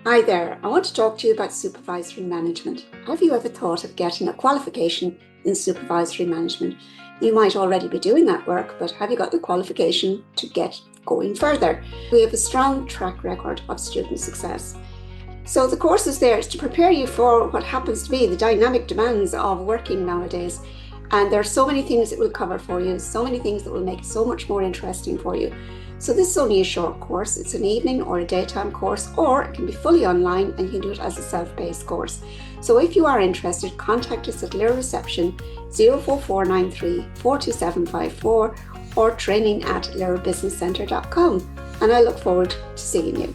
Hi there, I want to talk to you about supervisory management. Have you ever thought of getting a qualification in supervisory management? You might already be doing that work, but have you got the qualification to get going further? We have a strong track record of student success. So the course is there to prepare you for what happens to be the dynamic demands of working nowadays. And there are so many things it will cover for you, so many things that will make it so much more interesting for you. So this is only a short course. It's an evening or a daytime course, or it can be fully online and you can do it as a self-paced course. So if you are interested, contact us at Lyra Reception 04493 42754 or training@lyrabusinesscentre.com. And I look forward to seeing you.